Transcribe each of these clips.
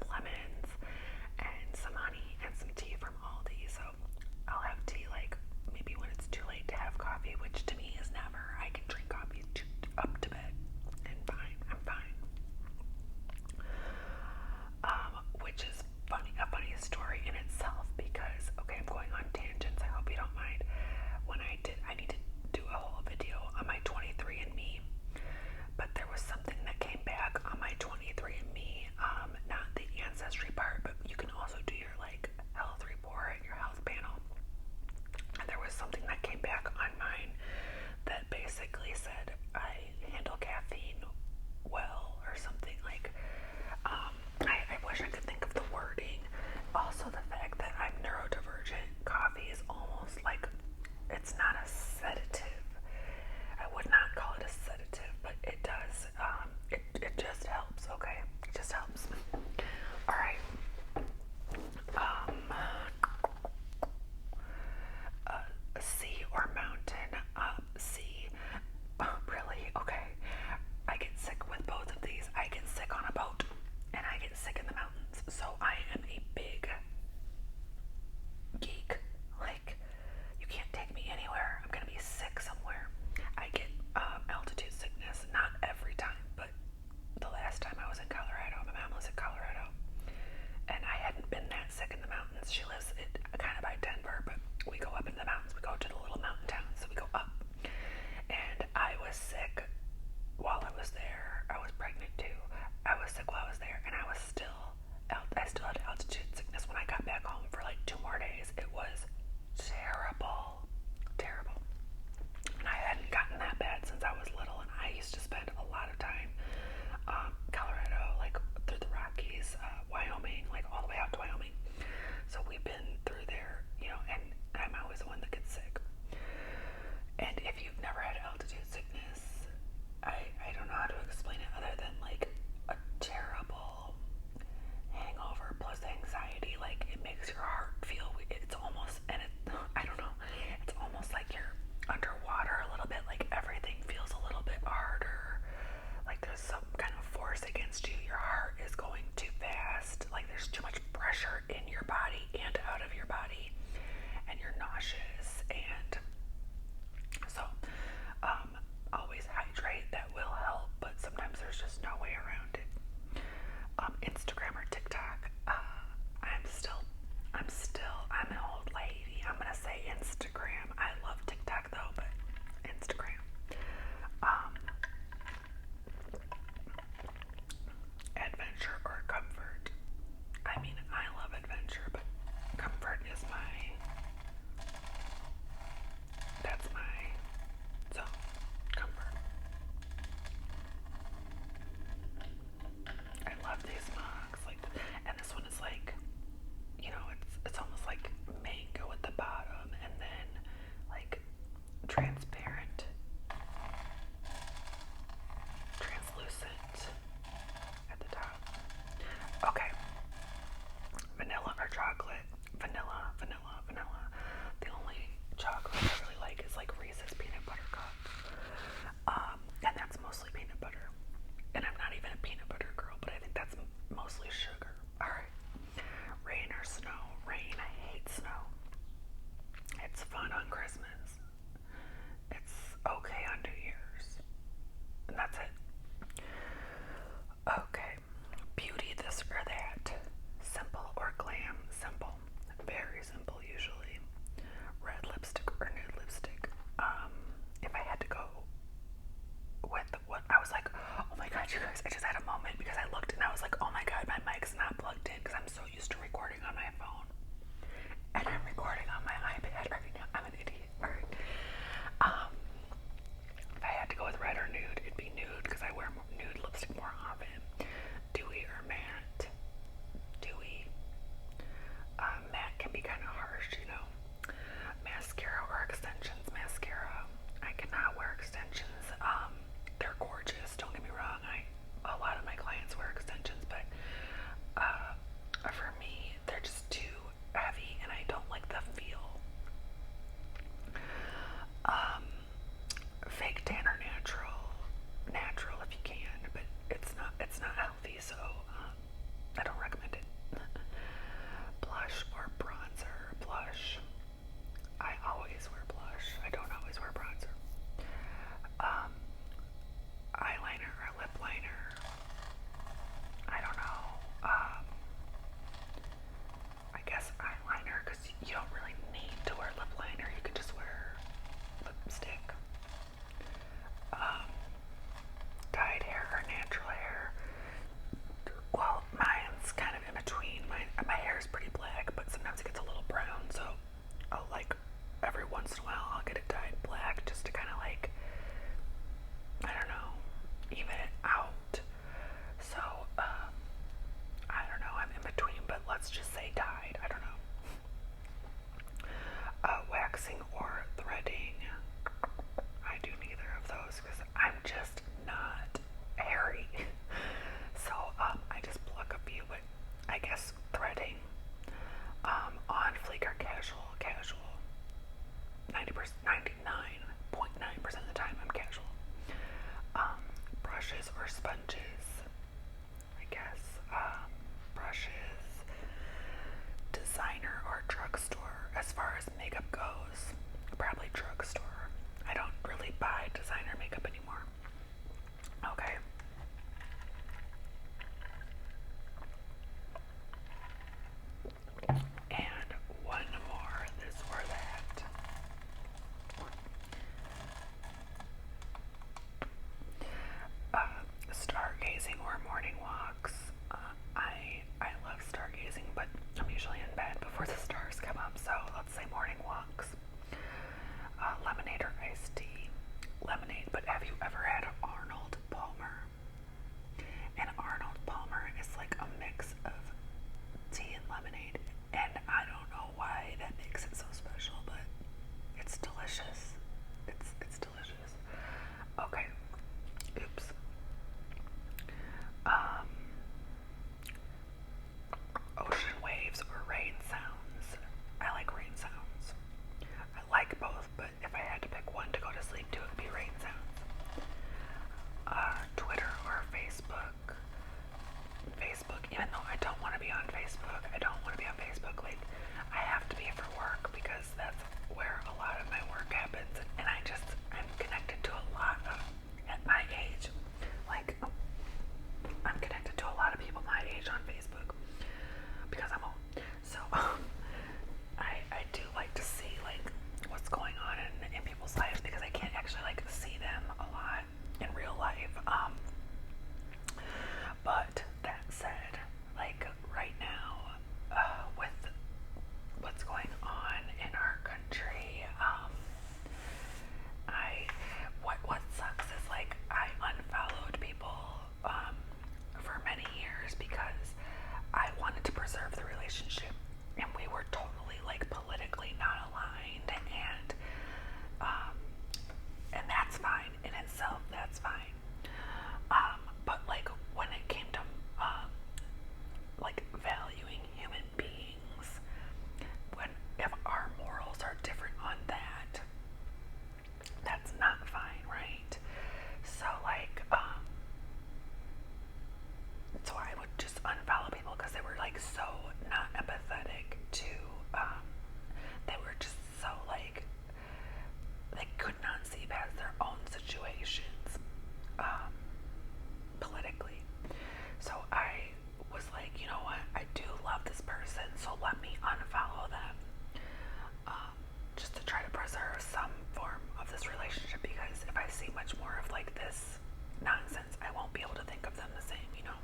some lemons and some honey and some tea from Aldi. So I'll have tea like maybe when it's too late to have coffee, which to me is never. I can drink coffee up to bed and fine. I'm fine. Which is funny, a funny story in itself because, okay, I'm going on tangents. I hope you don't mind. I need to do a whole video on my 23andMe, but there was something that came back on my 23andMe, not the ancestry part, but you can also do your like health report, your health panel. And there was something that came back on mine that basically said I handle caffeine well or something like I wish I could think of the wording. Also the fact that I'm neurodivergent, coffee is almost like it's not a sedative. I would not call it a sedative, but it does it just helps, okay? It just helps. Alright. Sea or mountain? Sea. Oh, really? Okay. I get sick with both of these. I get sick on a boat and I get sick in the mountains. So I am a big geek. Like, you can't take me anywhere. I'm gonna be sick somewhere. I get altitude sickness, not every time, but the last time I was in Colorado, my mom lives in Colorado, and I hadn't been that sick in the mountains. She lives kind of by Denver, but we go up in the mountains. We go to the little mountain towns, so we go up. And I was sick while I was there. I was pregnant too. I was sick while I was there, and I still had altitude sickness when I got back home for like 2 more days. It was terrible, terrible. And I hadn't gotten that bad since I was little, and I used to spend a lot of time Colorado, like through the Rockies, Wyoming, like all the way out to Wyoming. So we've been through there, and I'm always the one that gets sick. And if you've never had altitude sickness, I don't know how to explain it other than like a terrible hangover plus anxiety. Like it makes your heart feel, it's almost, I don't know, it's almost like you're underwater a little bit, like everything feels a little bit harder, like there's some kind of force against you, your heart is going too fast, like there's too much pressure in your body and out of your body, and you're nauseous, and so always hydrate. That will help, but sometimes there's just no way around it. Instagram or TikTok, I'm an old lady. I'm gonna say Instagram. I love TikTok though, but Instagram. Adventure or comfort? I mean, I love adventure, but comfort is that's my zone. Comfort. I love these mugs, and this one is like, it's almost like mango at the bottom, and then like transparent, translucent at the top. Okay, vanilla or chocolate? Vanilla, vanilla, vanilla. The only chocolate I really like is like Reese's peanut butter cups, and that's mostly peanut butter. And I'm not even a peanut butter girl, but I think that's mostly sugar. Alright. Rain or snow? Rain. I hate snow. It's fun on Christmas. It's okay on New Year's. And that's it. Okay. Beauty, this or that. Simple or glam? Simple. Very simple usually. Red lipstick or guess threading. On fleek or casual, 99.9% of the time I'm casual. Brushes or sponges, I guess. Brushes, designer or drugstore. As far as makeup goes, probably drugstore. I don't really buy designer makeup anymore. Okay. And one more, this or that. Stargazing or morning walks. I love stargazing, but I'm usually in bed before the stars come up, so let's say morning walks. Lemonade or iced tea. Lemonade, but have you ever had Arnold Palmer? And Arnold Palmer is like a mix of tea and lemonade, and I don't know why that makes it so special, but it's delicious. It's delicious. Okay. Oops. Ocean waves or rain sounds. I like rain sounds. I like both, but if I had to pick one to go to sleep to, it would be rain sounds. Twitter or Facebook. Facebook, even though I don't want to be on Facebook. I don't want to be on Facebook. Like, I have to be for work because that's where a lot of my work happens. And I'm connected to a lot of, at my age, like, I'm connected to a lot of people my age on Facebook because I'm old. So I do like to see like what's going on in people's lives because I can't actually like see them a lot in real life. But that said, like right now, with what's going on in our country, what sucks is like I unfollowed people for many years because I wanted to preserve the relationship, and we were totally like politically not aligned, and that's fine in itself. That's fine. But like when it came to like valuing human beings, if our morals are different on that, that's not fine, right? So like so I would just unfollow people because they were like so not empathetic to they were just so like they could not see past their own situations politically. So I was like, you know what, I do love this person, so let me unfollow them, just to try to preserve some form of this relationship, because if I see much more of like this nonsense, I won't be able to think of them the same, you know.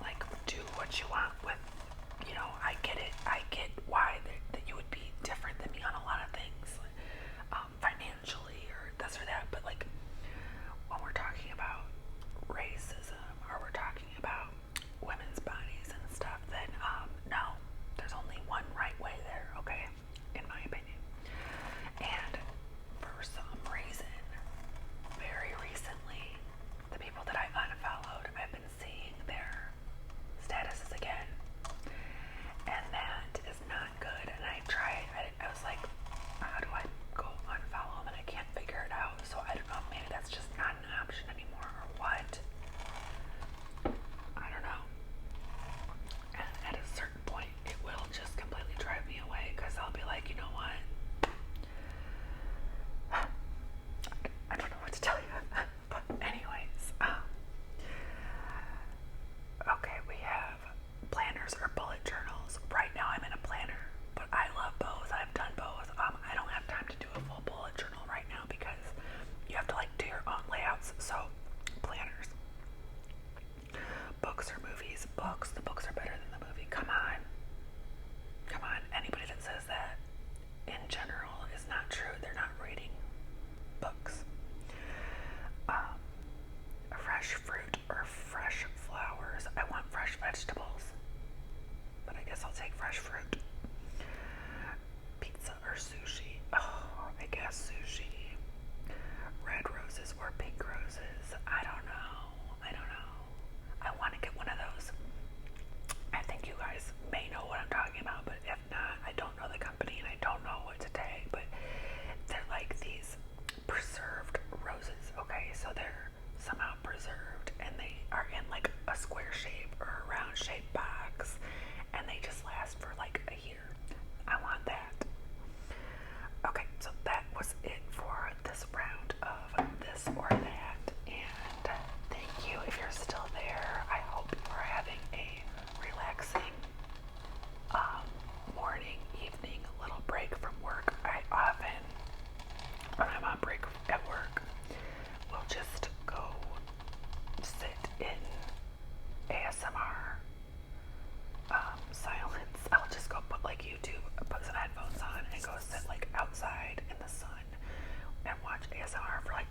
Like, do what you want with, you know, I get it. I get why that you would be different than me on a lot of things, financially or this or that, but like when we're talking about racism or we're talking about women's bodies and stuff, then no, there's only one right way there, okay, in my opinion. And for some reason, very recently, the people that I unfollowed, I've been seeing their statuses again, and that is not good. And I was like, how do I go unfollow them? And I can't figure it out. So I don't know, maybe that's just not an option anymore or what. I don't know. And at a certain point, it will just completely drive me away because I'll be like, you know what? I don't know what to tell you. But anyways, okay, we have planners or bullet journals. Right now I'm in a planner, but I love both. I've done both. I don't have time to do a full bullet journal right now because you have to like do your own layouts. So planners. Books or movies? Books. The books are better than the movie. Come on. Come on. Anybody that says that in general is not true. They're not reading books. Fresh fruit or fresh flowers? I want fresh vegetables, but I guess I'll take fresh fruit. Pizza or sushi? Oh, I guess sushi. Red roses or pink roses? I don't know. in ASMR silence. I'll just go put like YouTube, put some headphones on, and go sit like outside in the sun and watch ASMR for like